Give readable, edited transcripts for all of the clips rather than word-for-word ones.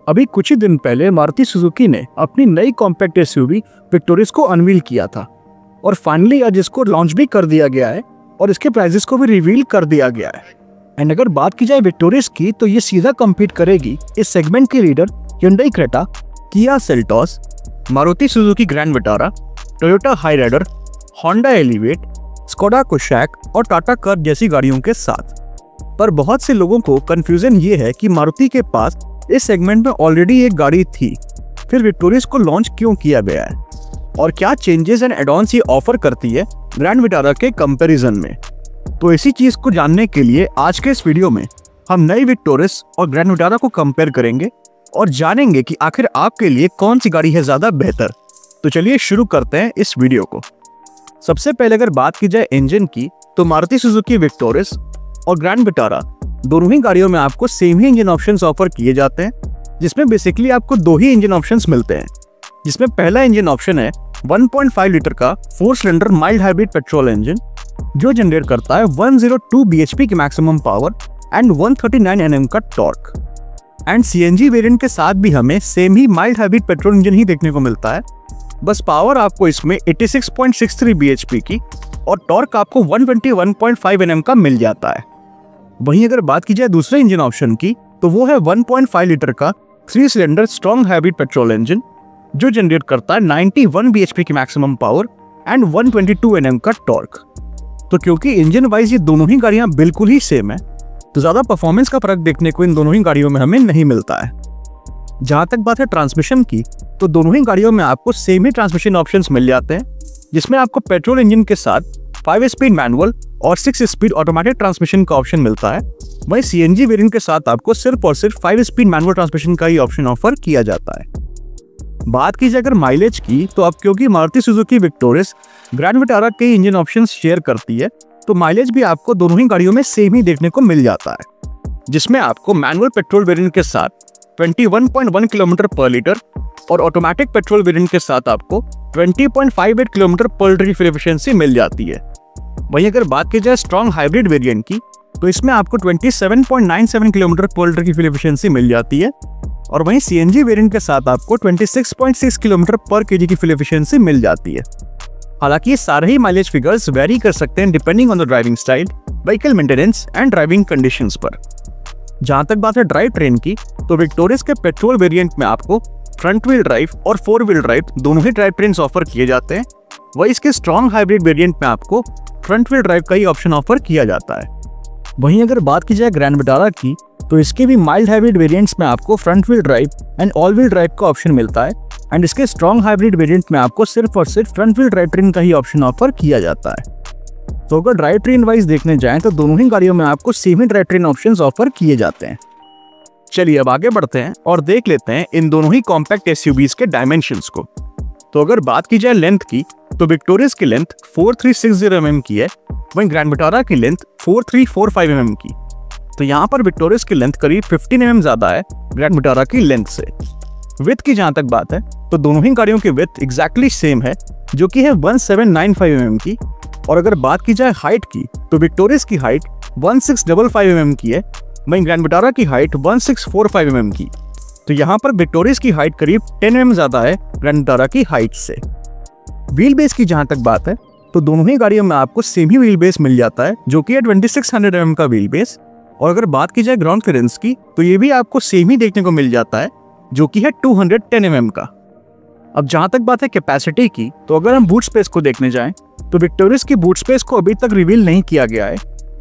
अभी कुछ ही दिन पहले मारुति सुजुकी ने अपनी नई कॉम्पैक्ट एसयूवी विक्टोरियस को अनवील किया था और फाइनली आज इसको लॉन्च भी कर दिया गया है और इसके प्राइसेस को भी रिवील कर दिया गया है। एंड अगर बात की जाए विक्टोरियस की तो ये सीधा कम्पीट करेगी इस सेगमेंट की leader Hyundai Creta, Kia Seltos, Maruti Suzuki grand Vitara, Toyota Hyryder, Honda elevate, Skoda Kushaq और टाटा कर्व जैसी गाड़ियों के साथ। पर बहुत से लोगों को कंफ्यूजन ये है कि मारुति के पास इस सेगमेंट में ऑलरेडी एक गाड़ी थी, फिर विक्टोरियस को लॉन्च क्यों किया गया है और क्या चेंजेस एंड एड-ऑन्स ये ऑफर करती है ग्रैंड विटारा के कंपैरिजन में। तो इसी चीज को जानने के लिए आज के इस वीडियो में हम नई विक्टोरियस और ग्रैंड विटारा को कंपेयर करेंगे और जानेंगे कि आखिर आपके लिए कौन सी गाड़ी है ज्यादा बेहतर। तो चलिए शुरू करते हैं इस वीडियो को। सबसे पहले अगर बात की जाए इंजन की तो मारुति सुजुकी विक्टोरियस और ग्रैंड विटारा दोनों ही गाड़ियों में आपको सेम ही इंजन ऑप्शंस ऑफर किए जाते हैं, जिसमें बेसिकली आपको दो ही इंजन ऑप्शंस मिलते हैं। जिसमें पहला इंजन ऑप्शन है 1.5 लीटर का 4 cylinder mild hybrid petrol engine जो जनरेट करता है 102 bhp की मैक्सिमम पावर एंड 139 Nm का टॉर्क। एंड सीएनजी वेरिएंट के साथ भी हमें सेम ही माइल्ड हाइब्रिड पेट्रोल इंजन ही देखने को मिलता है, बस पावर आपको इसमें 86.63 bhp की और टॉर्क आपको 121.5 Nm का मिल जाता है। वहीं अगर बात की जाए दूसरे इंजन ऑप्शन की तो वो है 1.5 लीटर का 3 cylinder strong hybrid petrol engine जो जनरेट करता है 91 bhp की मैक्सिमम पावर एंड 122 Nm का टॉर्क। तो क्योंकि इंजन वाइज ये दोनों ही गाड़ियां बिल्कुल ही सेम है तो ज्यादा परफॉर्मेंस का फर्क देखने को इन दोनों ही गाड़ियों में हमें नहीं मिलता है। जहां तक बात है ट्रांसमिशन की तो दोनों ही गाड़ियों में आपको सेम ही ट्रांसमिशन ऑप्शंस मिल जाते हैं, जिसमें आपको पेट्रोल इंजन के साथ 5 स्पीड मैनुअल और 6 स्पीड ऑटोमेटिक ट्रांसमिशन का ऑप्शन मिलता है। वहीं सीएनजी वेरिएंट के साथ आपको सिर्फ और सिर्फ 5 स्पीड मैनुअल ट्रांसमिशन का ही ऑप्शन ऑफर किया जाता है। बात की जाए अगर माइलेज की तो अब क्योंकि Maruti Suzuki victorious grand Vitara के इंजन ऑप्शंस शेयर करती है तो माइलेज भी आपको दोनों ही गाड़ियों में सेम ही देखने को मिल जाता है, जिसमें आपको मैनुअल पेट्रोल वेरिएंट के साथ 21.1 किलोमीटर पर लीटर और ऑटोमेटिक पेट्रोल वेरिएंट के साथ आपको 20.58 किलोमीटर पर लीटर की फ्यूल एफिशिएंसी मिल जाती है। वहीं अगर बात की जाए स्ट्रॉन्ग हाइब्रिड वेरिएंट की तो इसमें आपको 27.97 किलोमीटर पर लीटर की फ्यूल एफिशिएंसी मिल जाती है और वहीं सीएनजी वेरिएंट के साथ आपको 26.6 किलोमीटर पर केजी की फ्यूल एफिशिएंसी मिल जाती है। हालांकि ये सारे ही माइलेज फिगर्स वेरी कर सकते हैं depending on the driving style, vehicle maintenance and driving conditions पर। जहां तक बात है ड्राइव ट्रेन की तो विक्टोरियस के पेट्रोल वेरिएंट में आपको फ्रंट व्हील ड्राइव और 4 व्हील ड्राइव दोनों ही ड्राइव ट्रेन्स ऑफर किए जाते हैं। वही इसके स्ट्रॉन्ग हाइब्रिड वेरिएंट में आपको फ्रंट व्हील ड्राइव का ही ऑप्शन ऑफर किया जाता है। वहीं अगर बात की जाए ग्रैंड विटारा की तो इसके भी माइल्ड हाइब्रिड वेरिएंट्स में आपको front wheel drive and all wheel drive का ऑप्शन मिलता है एंड इसके स्ट्रॉन्ग हाइब्रिड वेरिएंट में आपको सिर्फ और सिर्फ फ्रंट व्हील ड्राइव ट्रेन का ही ऑप्शन ऑफर किया जाता है। तो अगर ड्राइव ट्रेन वाइज देखने जाएं तो दोनों ही गाड़ियों में आपको सेम ही ड्राइव ट्रेन ऑप्शंस ऑफर किए जाते हैं। चलिए अब आगे बढ़ते हैं और देख लेते हैं इन दोनों ही कॉम्पैक्ट एसयूवीज के डायमेंशंस को। तो अगर बात की जाए लेंथ की तो विक्टोरियस की लेंथ 4360 mm की है, वहीं ग्रैंड विटारा की लेंथ 4345 mm की। तो यहाँ पर विक्टोरियस की लेंथ करीब 15 mm ज्यादा है ग्रैंड विटारा की लेंथ से। विड्थ की जहां तक बात है तो दोनों ही गाड़ियों की विड्थ एग्जैक्टली सेम है जो कि है 1795 mm की। और अगर बात की जाए हाइट की तो विक्टोरियस की हाइट 1655 mm की है, वहीं ग्रैंड विटारा की हाइट 1645 mm की। तो यहाँ पर विक्टोरियस की हाइट करीब 10 mm ज्यादा है ग्रैंड विटारा की हाइट से। व्हील बेस की जहां तक बात है तो दोनों ही गाड़ियों में आपको सेम ही व्हील बेस मिल जाता है जो कि है 2600 mm का व्हील बेस। और अगर बात की जाए ग्राउंड क्लियरेंस की तो ये भी आपको सेम ही देखने को मिल जाता है जो कि है 210 mm का। अब जहां तक बात है कैपेसिटी की तो अगर हम बूट स्पेस को देखने जाएं तो विक्टोरियस की बूट स्पेस को अभी तक रिवील नहीं किया गया है,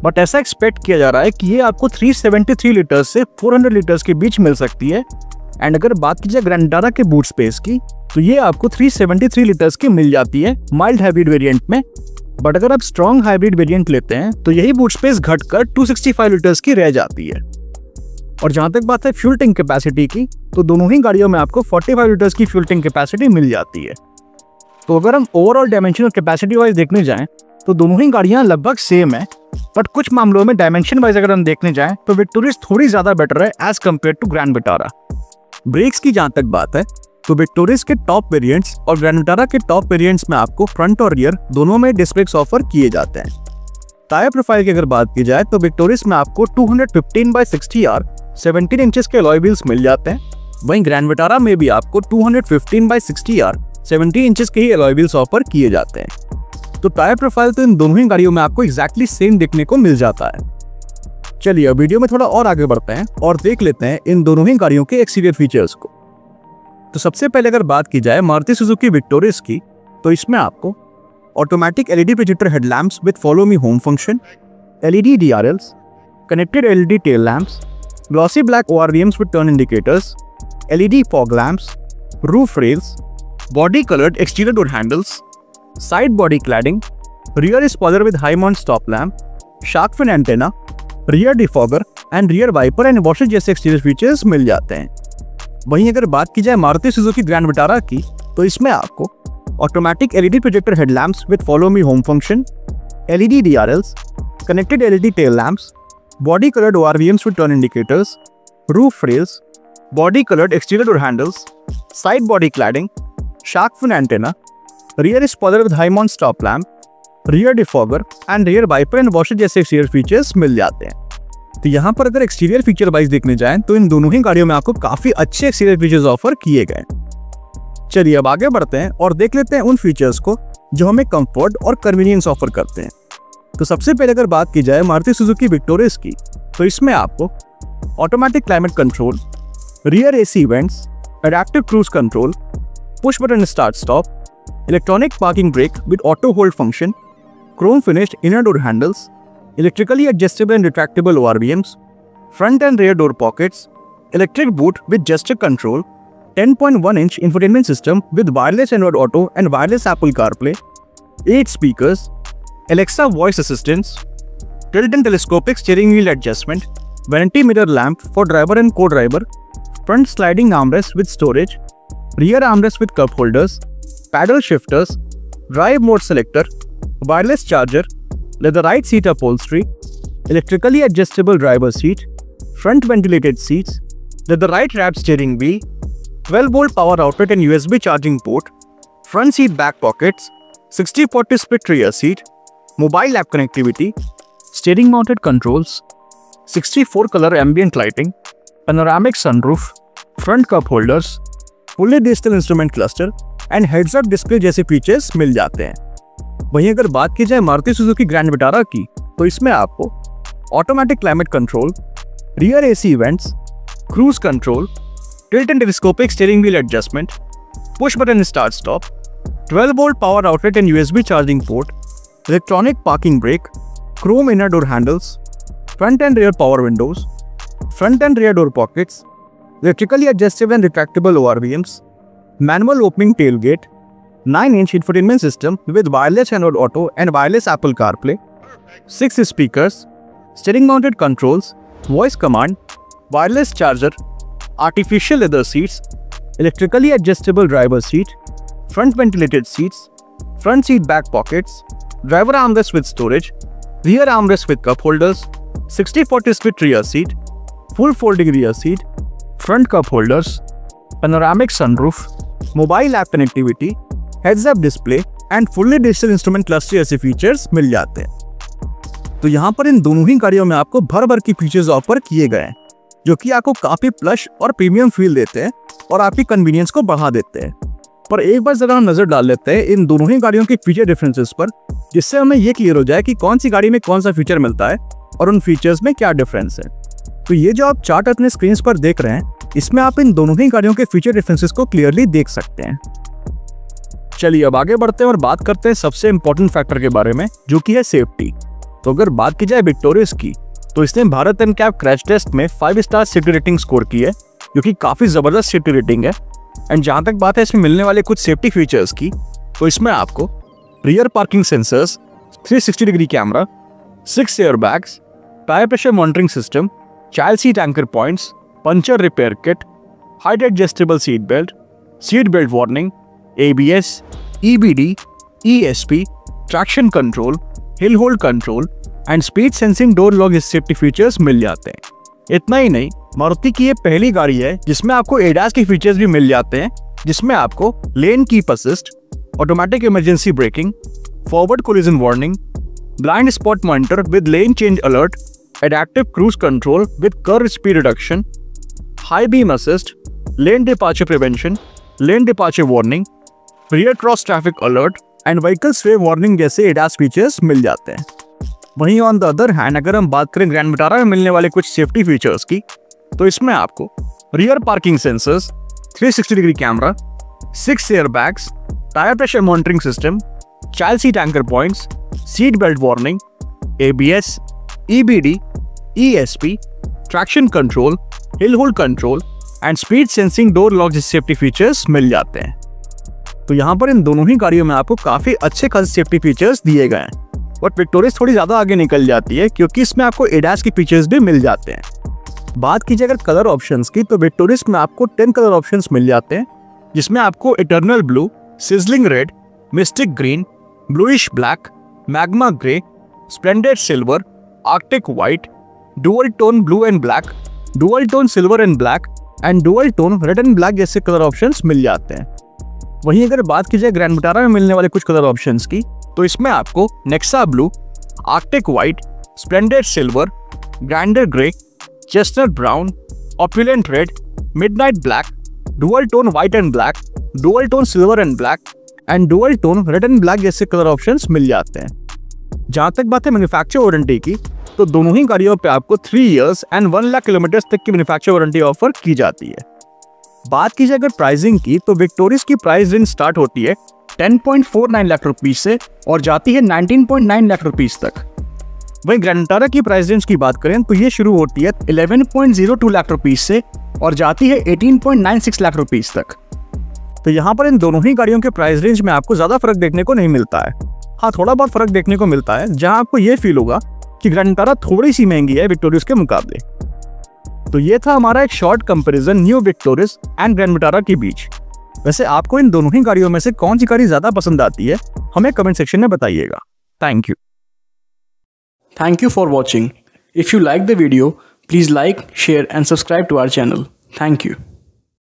बट ऐसा एक्सपेक्ट किया जा रहा है कि ये आपको 373 लीटर्स से 400 लीटर्स के बीच मिल सकती है। एंड अगर बात की जाए ग्रैंड विटारा के बूट स्पेस की तो ये आपको 373 लीटर्स की मिल जाती है माइल्ड हाइब्रिड वेरिएंट में, बट अगर आप स्ट्रॉन्ग हाइब्रिड वेरिएंट लेते हैं तो यही बूट स्पेस घटकर 265 लीटर्स की रह जाती है। और जहां तक बात है फ्यूल टैंक कैपेसिटी की तो दोनों ही गाड़ियों में आपको 45 लीटर्स की फ्यूल टैंक कैपेसिटी मिल जाती है। तो अगर हम ओवरऑल डायमेंशन और कैपेसिटी वाइज देखने जाएं तो दोनों ही गाड़ियां लगभग सेम है, बट कुछ मामलों में डायमेंशन वाइज अगर हम देखने जाएं तो विक्टोरियस थोड़ी ज्यादा बेटर है as compare to Grand Vitara. Brakes की जहां तक बात है तो विक्टोरियस के टॉप वेरिएंट्स और ग्रैंड विटारा के टॉप वेरिएंट्स में आपको फ्रंट और रियर दोनों में डिस्क ब्रेक्स ऑफर किए जाते हैं। टायर प्रोफाइल की अगर बात की जाए तो विक्टोरियस में आपको 215/60R 17 इंचेस के अलॉय व्हील्स मिल जाते हैं, वहीं ग्रैंड विटारा में भी आपको 215/60R 70 इंचेस के ही अलॉय व्हील्स ऑफर किए जाते हैं। तो टायर प्रोफाइल तो इन दोनों ही गाड़ियों में आपको एग्जैक्टली सेम देखने को मिल जाता है। चलिए अब वीडियो में थोड़ा और आगे बढ़ते हैं और देख लेते हैं इन दोनों ही गाड़ियों के एक्सटीरियर फीचर्स को। तो सबसे पहले अगर बात की जाए मारुति सुजुकी विक्टोरियस की, तो इसमें आपको automatic LED projector headlamps with follow me home function, LED DRLs, connected LED tail lamps, glossy black ORVMs with turn indicators, LED fog lamps, roof rails, body coloured exterior door handles, side body cladding, rear spoiler with high mount stop lamp, shark fin antenna, rear defogger and rear wiper and washer जैसे exterior features मिल जाते हैं। वहीं अगर बात की जाए Maruti Suzuki grand Vitara की, तो इसमें आपको automatic LED projector headlamps with follow me home function, LED DRLs, connected LED tail lamps, body coloured ORVMs with turn indicators, roof rails, body coloured exterior door handles, side body cladding, shark fin antenna, rear spoiler with high mount stop lamp, rear defogger and rear wiper and washer जैसे exterior features मिल जाते हैं। तो यहाँ पर अगर exterior feature wise देखने जाएं तो इन दोनों ही गाड़ियों में आपको काफी अच्छे एक्सटीरियर फीचर्स ऑफर किए गए। चलिए अब आगे बढ़ते हैं और देख लेते हैं उन फीचर्स को जो हमें कंफर्ट और कन्वीनियंस ऑफर करते हैं। तो सबसे पहले अगर बात की जाए मारुति सुजुकी विक्टोरियस की, तो इसमें आपको automatic climate control, rear AC vents, adaptive cruise control, push button start stop, electronic parking brake with auto hold function, chrome finished inner door handles, electrically adjustable and retractable ORVMs, front and rear door pockets, electric boot with gesture control, 10.1-inch infotainment system with wireless Android Auto and wireless Apple CarPlay, 8 speakers, Alexa voice assistance, tilt and telescopic steering wheel adjustment, vanity mirror lamp for driver and co-driver, front sliding armrest with storage, rear armrest with cup holders, paddle shifters, drive mode selector, wireless charger, leatherite seat upholstery, electrically adjustable driver seat, front ventilated seats, leatherite wrapped steering wheel, 12-volt power outlet and USB charging port, front seat back pockets, 60/40 split rear seat, mobile app connectivity, steering mounted controls, 64 color ambient lighting, panoramic sunroof, front cup holders, fully digital instrument cluster and heads up display जैसे features मिल जाते हैं। वहीं अगर बात की जाए Maruti Suzuki grand Vitara की, तो इसमें आपको automatic climate control, rear AC events, cruise control, tilt and telescopic steering wheel adjustment, push button start stop, 12-volt power outlet and USB charging port, electronic parking brake, Chrome inner door handles, front end rear power Windows, front end rear door pockets, electrically adjustable and retractable ORVMs, manual opening tailgate, 9-inch infotainment system with wireless Android Auto and wireless Apple CarPlay, 6 speakers, steering mounted controls, voice command, wireless charger, artificial leather seats, electrically adjustable driver seat, front ventilated seats, front seat back pockets, driver armrest with storage, rear armrest with cup holders, 60/40 split rear seat, full folding rear seat, front cup holders, panoramic sunroof, mobile app connectivity, heads up display and fully digital instrument cluster जैसे features मिल जाते हैं। तो यहाँ पर इन दोनों ही गाड़ियों में आपको भर भर की फीचर्स ऑफर किए गए हैं, जो कि आपको काफी प्लश और प्रीमियम फील देते हैं और आपकी कन्वीनियंस को बढ़ा देते हैं। पर एक बार जरा हम नजर डाल लेते हैं इन दोनों ही गाड़ियों के फीचर डिफरेंसेस पर, जिससे हमें ये क्लियर हो जाए कि कौन सी गाड़ी में कौन सा फीचर मिलता है और उन फीचर्स में क्या डिफरेंस है। तो ये जो आप चार्ट अपने स्क्रीन पर देख रहे हैं, इसमें आप इन दोनों ही गाड़ियों के फीचर डिफरेंसेस को क्लियरली देख सकते हैं। चलिए अब आगे बढ़ते हैं और बात करते हैं सबसे इंपॉर्टेंट फैक्टर के बारे में, जो कि है सेफ्टी। तो अगर बात की जाए विक्टोरियस की, तो इसने भारत NCAP क्रैश टेस्ट में 5 स्टार सेफ्टी रेटिंग स्कोर की है, जो कि काफी जबरदस्त सेफ्टी रेटिंग है। एंड जहां तक बात है इसमें मिलने वाले कुछ सेफ्टी फीचर्स की, तो इसमें आपको rear parking sensors, 360 degree camera, 6 air bags, tyre pressure monitoring system, child seat anchor points, puncture repair kit, height adjustable seat belt warning, ABS, EBD, ESP, traction control, hill hold control and speed sensing door lock safety features मिल जाते हैं। इतना ही नहीं, मारुति की ये पहली गाड़ी है जिसमें आपको ADAS के फीचर्स भी मिल जाते हैं, जिसमें आपको lane keep assist, automatic emergency breaking, forward collision warning, blind spot monitor with lane change alert, adaptive cruise control with curve speed reduction, high beam assist, lane departure prevention, lane departure warning, rear cross traffic alert and vehicle स्वे warning जैसे ADAS features मिल जाते हैं। वहीं on the other hand अगर हम बात करें ग्रैंड विटारा में मिलने वाले कुछ सेफ्टी फीचर्स की, तो इसमें आपको rear parking sensors, 360 degree camera, 6 air bags, tyre pressure monitoring system, child seat anchor points, seat belt warning, ABS, EBD, ESP, traction control, hill hold control and speed sensing door lock जैसे safety features मिल जाते हैं। तो यहाँ पर इन दोनों ही गाड़ियों में आपको काफी अच्छे खासे सेफ्टी फीचर्स दिए गए हैं। बट विक्टोरियस थोड़ी ज्यादा आगे निकल जाती है क्योंकि इसमें आपको एडास के फीचर्स भी मिल जाते हैं। बात कीजिए अगर कलर ऑप्शंस की, तो विक्टोरियस में आपको 10 कलर ऑप्शंस मिल जाते हैं, जिसमें आपको eternal blue, sizzling red, mistake green, bluish black, magma grey, splendid silver, Arctic white, dual tone blue and black, dual tone silver and black and dual tone red and black जैसे colour options मिल जाते हैं। वहीं अगर बात की जाए grand Vitara में मिलने वाले कुछ कलर ऑप्शंस की, तो इसमें आपको Nexa blue, arctic white, splendid silver, grandeur grey, chestnut brown, opulent red, midnight black, dual tone white and black, dual tone silver and black and dual tone red and black जैसे colour options मिल जाते हैं। जहां तक बात है manufacture warranty की, तो दोनों ही गाड़ियों पे आपको 3 इयर्स एंड 1 लाख किलोमीटर तक की मैन्युफैक्चर वारंटी ऑफर की जाती है। बात कीजिए अगर प्राइसिंग की, तो विक्टोरियस की प्राइस रेंज स्टार्ट होती है 10.49 लाख रुपीज से और जाती है 19.9 लाख रुपीज तक। वहीं ग्रैंड विटारा की प्राइस रेंज की बात करें तो ये शुरू होती है 11.02 लाख रुपीज से और जाती है 18.96 लाख रुपीज तक। तो यहाँ पर इन दोनों ही गाड़ियों के प्राइस रेंज में आपको ज्यादा फर्क देखने को नहीं मिलता है। हाँ, थोड़ा बहुत फर्क देखने को मिलता है, जहाँ आपको ये फील होगा कि ग्रैंड विटारा थोड़ी सी महंगी है विक्टोरियस के मुकाबले। तो ये था हमारा एक short comparison new victorious and grand Vitara के बीच। वैसे आपको इन दोनों ही गाड़ियों में से कौन सी गाड़ी ज्यादा पसंद आती है, हमें कमेंट सेक्शन में बताइएगा। Thank you. Thank you for watching. If you like the video, please like, share and subscribe to our channel. Thank you.